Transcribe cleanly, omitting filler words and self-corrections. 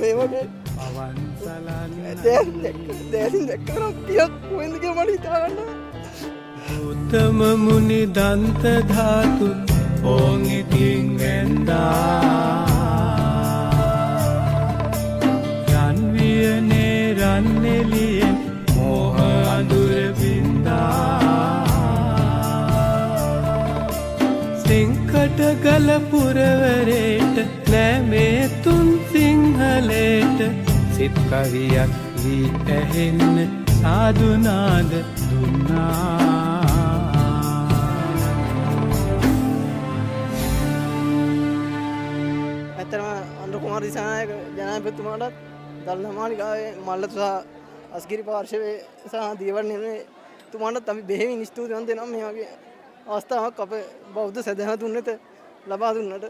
මේ වගේ දැසින් දැක්කනම් පියක් වෙන්න කියලා මට හිතා ගන්න. උත්තම මුනි දන්ත ධාතු ඕන් ඉතින් ඇන්දා රන් වියනේ රන් එළියේ මෝහ අඳුර බින්දා සිංකට ගල පුරවරේට නෑ මේ තුන් සිංහලේට සිත් කවියක් වී ඇහෙන්න සාදුනාද දුන්නා. ඇත්තටම අනුර කුමාර දිසානායක ජනාධිපතිතුමාටත් දළදා මාලිගාවේ මල්ලතු සහ අස්ගිරි පාර්ශවයේ සහ දියවඩනේ තුමාටත් අපි බෙහෙවින් ස්තුතිවන්ත වෙනවා මේ වගේ අවස්ථාවක් අපේ බෞද්ධ සදහතුන් වෙත ලබා දුන්නට.